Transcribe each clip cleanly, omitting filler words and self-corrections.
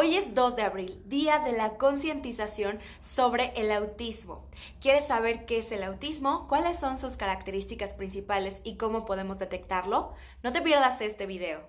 Hoy es 2 de abril, día de la concientización sobre el autismo. ¿Quieres saber qué es el autismo? ¿Cuáles son sus características principales y cómo podemos detectarlo? No te pierdas este video.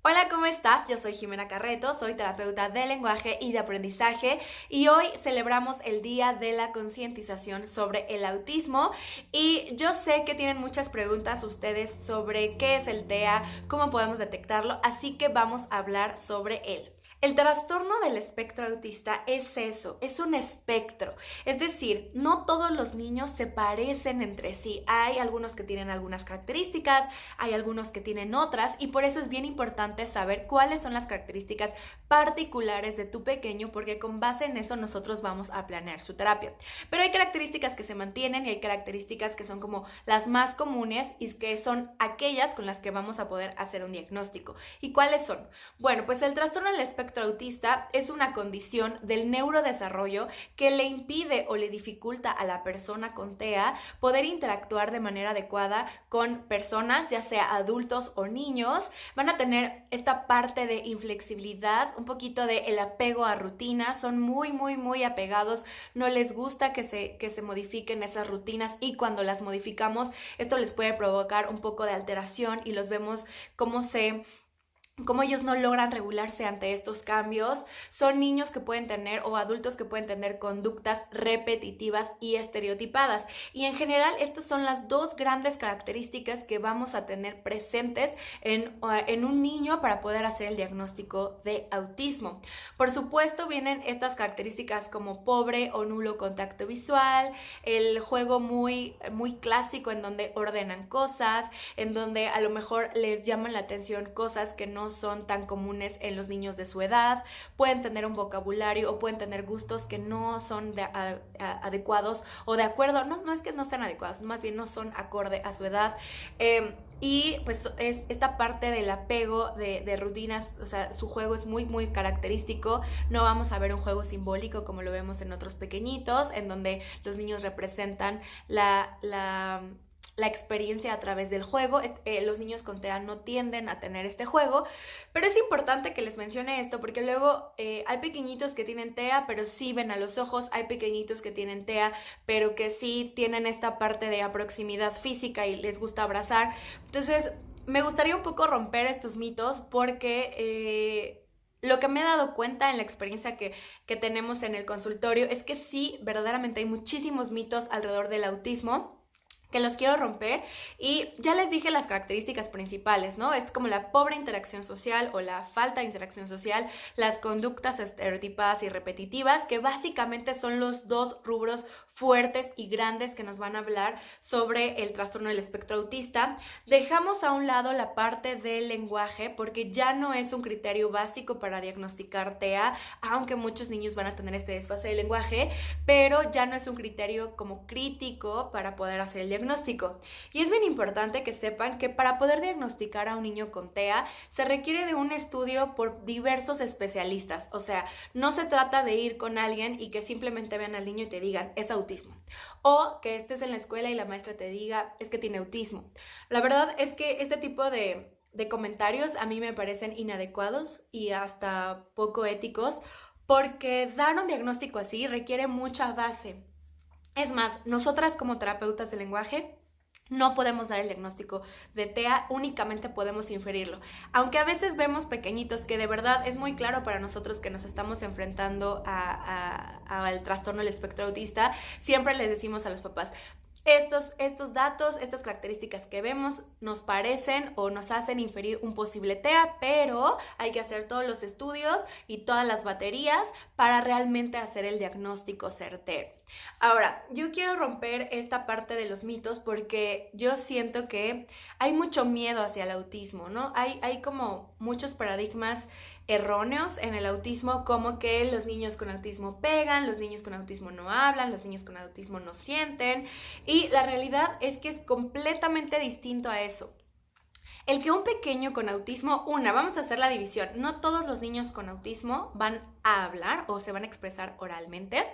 Hola, ¿cómo estás? Yo soy Jimena Carreto, soy terapeuta de lenguaje y de aprendizaje y hoy celebramos el Día de la Concientización sobre el Autismo y yo sé que tienen muchas preguntas ustedes sobre qué es el TEA, cómo podemos detectarlo, así que vamos a hablar sobre él. El trastorno del espectro autista es eso, es un espectro. Es decir, no todos los niños se parecen entre sí. Hay algunos que tienen algunas características, hay algunos que tienen otras y por eso es bien importante saber cuáles son las características particulares de tu pequeño porque con base en eso nosotros vamos a planear su terapia. Pero hay características que se mantienen y hay características que son como las más comunes y que son aquellas con las que vamos a poder hacer un diagnóstico. ¿Y cuáles son? Bueno, pues el trastorno del espectro autista es una condición del neurodesarrollo que le impide o le dificulta a la persona con TEA poder interactuar de manera adecuada con personas, ya sea adultos o niños. Van a tener esta parte de inflexibilidad, un poquito de el apego a rutinas, son muy apegados, no les gusta que se modifiquen esas rutinas y cuando las modificamos esto les puede provocar un poco de alteración y los vemos cómo ellos no logran regularse ante estos cambios. Son niños que pueden tener o adultos que pueden tener conductas repetitivas y estereotipadas. Y en general estas son las dos grandes características que vamos a tener presentes en un niño para poder hacer el diagnóstico de autismo. Por supuesto vienen estas características como pobre o nulo contacto visual, el juego muy clásico en donde ordenan cosas, en donde a lo mejor les llaman la atención cosas que no son tan comunes en los niños de su edad, pueden tener un vocabulario o pueden tener gustos que no son adecuados o de acuerdo, no es que no sean adecuados, más bien no son acorde a su edad. Y pues es esta parte del apego de rutinas, o sea, su juego es muy característico. No vamos a ver un juego simbólico como lo vemos en otros pequeñitos, en donde los niños representan la experiencia a través del juego. Los niños con TEA no tienden a tener este juego, pero es importante que les mencione esto porque luego hay pequeñitos que tienen TEA pero sí ven a los ojos, hay pequeñitos que tienen TEA pero que sí tienen esta parte de proximidad física y les gusta abrazar. Entonces me gustaría un poco romper estos mitos porque lo que me he dado cuenta en la experiencia que tenemos en el consultorio es que sí, verdaderamente hay muchísimos mitos alrededor del autismo que los quiero romper y ya les dije las características principales, ¿no? Es como la pobre interacción social o la falta de interacción social, las conductas estereotipadas y repetitivas, que básicamente son los dos rubros fuertes y grandes que nos van a hablar sobre el trastorno del espectro autista. Dejamos a un lado la parte del lenguaje porque ya no es un criterio básico para diagnosticar TEA, aunque muchos niños van a tener este desfase de lenguaje, pero ya no es un criterio como crítico para poder hacer el diagnóstico. Y es bien importante que sepan que para poder diagnosticar a un niño con TEA se requiere de un estudio por diversos especialistas. O sea, no se trata de ir con alguien y que simplemente vean al niño y te digan es autismo, o que estés en la escuela y la maestra te diga es que tiene autismo. La verdad es que este tipo de comentarios a mí me parecen inadecuados y hasta poco éticos porque dar un diagnóstico así requiere mucha base. Es más, nosotras como terapeutas de lenguaje no podemos dar el diagnóstico de TEA, únicamente podemos inferirlo. Aunque a veces vemos pequeñitos que de verdad es muy claro para nosotros que nos estamos enfrentando al trastorno del espectro autista, siempre les decimos a los papás, estos datos, estas características que vemos nos parecen o nos hacen inferir un posible TEA, pero hay que hacer todos los estudios y todas las baterías para realmente hacer el diagnóstico certero. Ahora, yo quiero romper esta parte de los mitos porque yo siento que hay mucho miedo hacia el autismo, ¿no? Hay como muchos paradigmas erróneos en el autismo, como que los niños con autismo pegan, los niños con autismo no hablan, los niños con autismo no sienten, y la realidad es que es completamente distinto a eso. El que un pequeño con autismo, vamos a hacer la división. No todos los niños con autismo van a hablar o se van a expresar oralmente,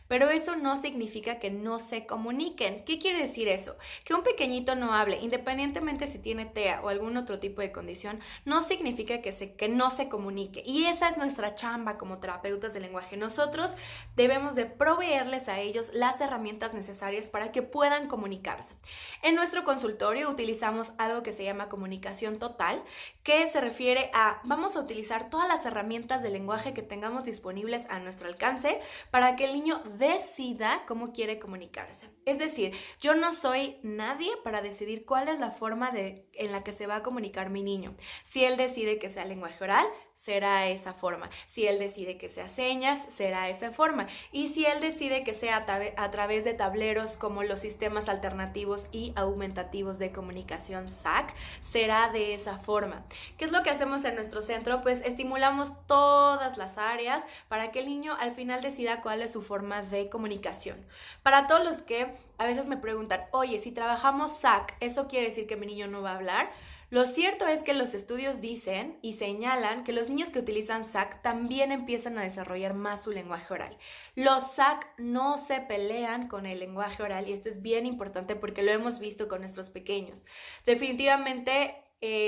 pero eso no significa que no se comuniquen. ¿Qué quiere decir eso? Que un pequeñito no hable, independientemente si tiene TEA o algún otro tipo de condición, no significa que no se comunique. Y esa es nuestra chamba como terapeutas de lenguaje. Nosotros debemos de proveerles a ellos las herramientas necesarias para que puedan comunicarse. En nuestro consultorio utilizamos algo que se llama comunicación total, que se refiere a vamos a utilizar todas las herramientas de lenguaje que tengamos disponibles a nuestro alcance para que el niño decida cómo quiere comunicarse. Es decir, yo no soy nadie para decidir cuál es la forma en la que se va a comunicar mi niño. Si él decide que sea lenguaje oral, será esa forma. Si él decide que sea señas, será esa forma. Y si él decide que sea a través de tableros como los sistemas alternativos y aumentativos de comunicación SAC, será de esa forma. ¿Qué es lo que hacemos en nuestro centro? Pues estimulamos todas las áreas para que el niño al final decida cuál es su forma de comunicación. Para todos los que a veces me preguntan, oye, si trabajamos SAC, ¿eso quiere decir que mi niño no va a hablar? Lo cierto es que los estudios dicen y señalan que los niños que utilizan SAC también empiezan a desarrollar más su lenguaje oral. Los SAC no se pelean con el lenguaje oral y esto es bien importante porque lo hemos visto con nuestros pequeños. Definitivamente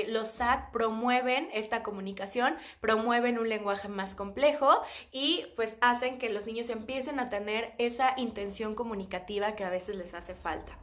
los SAC promueven esta comunicación, promueven un lenguaje más complejo y pues hacen que los niños empiecen a tener esa intención comunicativa que a veces les hace falta.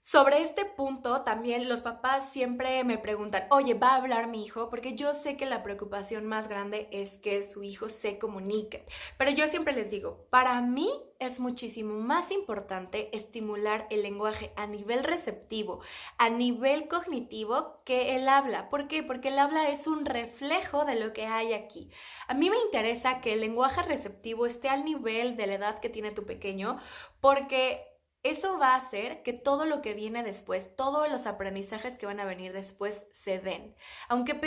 Sobre este punto también los papás siempre me preguntan, oye, ¿va a hablar mi hijo? Porque yo sé que la preocupación más grande es que su hijo se comunique. Pero yo siempre les digo, para mí es muchísimo más importante estimular el lenguaje a nivel receptivo, a nivel cognitivo, que el habla. ¿Por qué? Porque el habla es un reflejo de lo que hay aquí. A mí me interesa que el lenguaje receptivo esté al nivel de la edad que tiene tu pequeño, porque eso va a hacer que todo lo que viene después, todos los aprendizajes que van a venir después se den. Aunque un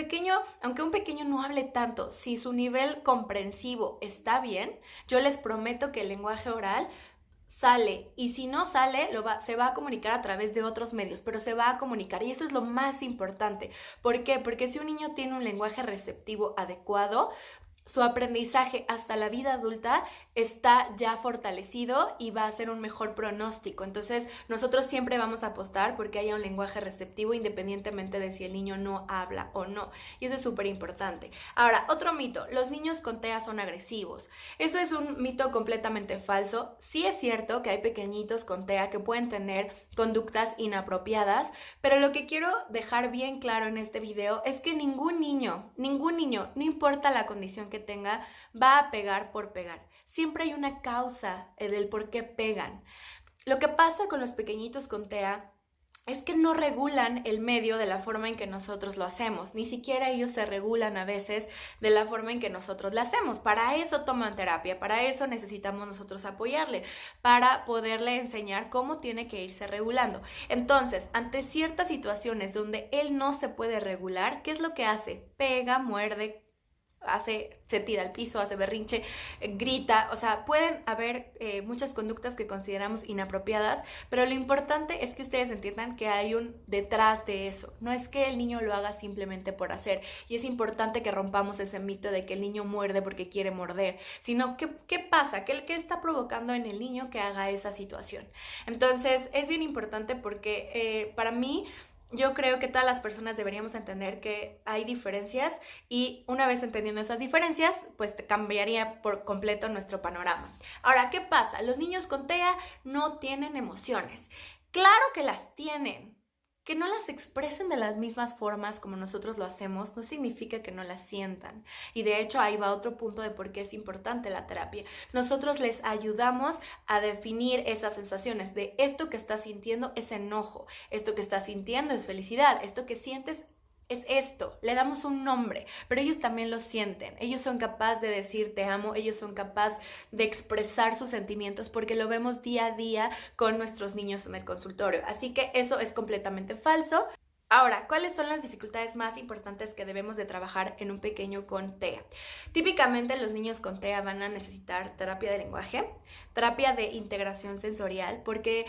pequeño no hable tanto, si su nivel comprensivo está bien, yo les prometo que el lenguaje oral sale, y si no sale, se va a comunicar a través de otros medios, pero se va a comunicar y eso es lo más importante. ¿Por qué? Porque si un niño tiene un lenguaje receptivo adecuado, su aprendizaje hasta la vida adulta está ya fortalecido y va a ser un mejor pronóstico. Entonces, nosotros siempre vamos a apostar porque haya un lenguaje receptivo independientemente de si el niño no habla o no. Y eso es súper importante. Ahora, otro mito, los niños con TEA son agresivos. Eso es un mito completamente falso. Sí es cierto que hay pequeñitos con TEA que pueden tener conductas inapropiadas, pero lo que quiero dejar bien claro en este video es que ningún niño, no importa la condición que tenga, va a pegar por pegar. Siempre hay una causa del por qué pegan. Lo que pasa con los pequeñitos con TEA es que no regulan el medio de la forma en que nosotros lo hacemos. Ni siquiera ellos se regulan a veces de la forma en que nosotros lo hacemos. Para eso toman terapia, para eso necesitamos nosotros apoyarle, para poderle enseñar cómo tiene que irse regulando. Entonces, ante ciertas situaciones donde él no se puede regular, ¿qué es lo que hace? Pega, muerde, se tira al piso, hace berrinche, grita. O sea, pueden haber muchas conductas que consideramos inapropiadas, pero lo importante es que ustedes entiendan que hay un detrás de eso. No es que el niño lo haga simplemente por hacer, y es importante que rompamos ese mito de que el niño muerde porque quiere morder, sino ¿qué pasa? ¿Qué está provocando en el niño que haga esa situación? Entonces, es bien importante porque para mí, yo creo que todas las personas deberíamos entender que hay diferencias y una vez entendiendo esas diferencias, pues cambiaría por completo nuestro panorama. Ahora, ¿qué pasa? Los niños con TEA no tienen emociones. Claro que las tienen. Que no las expresen de las mismas formas como nosotros lo hacemos no significa que no las sientan. Y de hecho ahí va otro punto de por qué es importante la terapia. Nosotros les ayudamos a definir esas sensaciones de esto que estás sintiendo es enojo, esto que estás sintiendo es felicidad, esto que sientes es esto, le damos un nombre, pero ellos también lo sienten, ellos son capaces de decir te amo, ellos son capaces de expresar sus sentimientos porque lo vemos día a día con nuestros niños en el consultorio, así que eso es completamente falso. Ahora, ¿cuáles son las dificultades más importantes que debemos de trabajar en un pequeño con TEA? Típicamente los niños con TEA van a necesitar terapia de lenguaje, terapia de integración sensorial, porque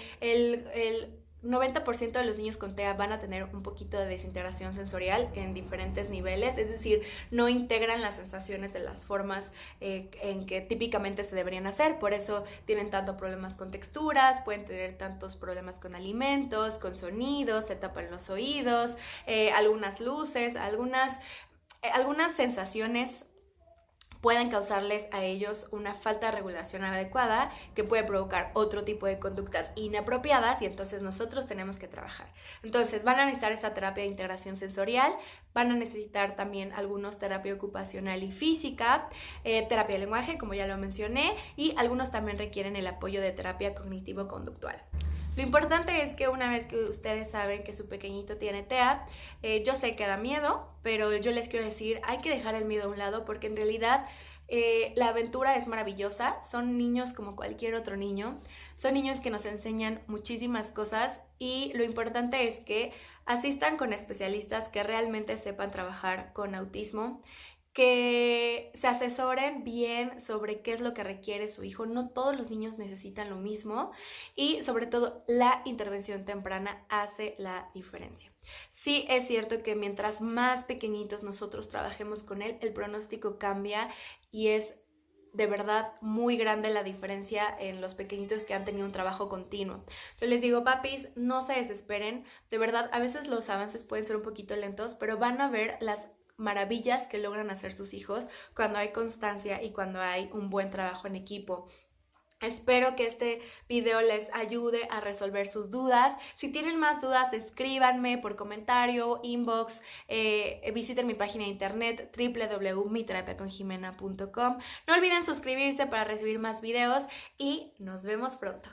90% de los niños con TEA van a tener un poquito de desintegración sensorial en diferentes niveles, es decir, no integran las sensaciones de las formas en que típicamente se deberían hacer, por eso tienen tantos problemas con texturas, pueden tener tantos problemas con alimentos, con sonidos, se tapan los oídos, algunas luces, algunas sensaciones pueden causarles a ellos una falta de regulación adecuada que puede provocar otro tipo de conductas inapropiadas y entonces nosotros tenemos que trabajar. Entonces van a necesitar esta terapia de integración sensorial, van a necesitar también algunos terapia ocupacional y física, terapia de lenguaje, como ya lo mencioné, y algunos también requieren el apoyo de terapia cognitivo-conductual. Lo importante es que una vez que ustedes saben que su pequeñito tiene TEA, yo sé que da miedo, pero yo les quiero decir, hay que dejar el miedo a un lado porque en realidad la aventura es maravillosa. Son niños como cualquier otro niño, son niños que nos enseñan muchísimas cosas y lo importante es que asistan con especialistas que realmente sepan trabajar con autismo, que se asesoren bien sobre qué es lo que requiere su hijo. No todos los niños necesitan lo mismo y sobre todo la intervención temprana hace la diferencia. Sí es cierto que mientras más pequeñitos nosotros trabajemos con él, el pronóstico cambia y es de verdad muy grande la diferencia en los pequeñitos que han tenido un trabajo continuo. Yo les digo, papis, no se desesperen, de verdad a veces los avances pueden ser un poquito lentos, pero van a ver las maravillas que logran hacer sus hijos cuando hay constancia y cuando hay un buen trabajo en equipo. Espero que este video les ayude a resolver sus dudas. Si tienen más dudas, escríbanme por comentario, inbox, visiten mi página de internet www.miterapiaconjimena.com. No olviden suscribirse para recibir más videos y nos vemos pronto.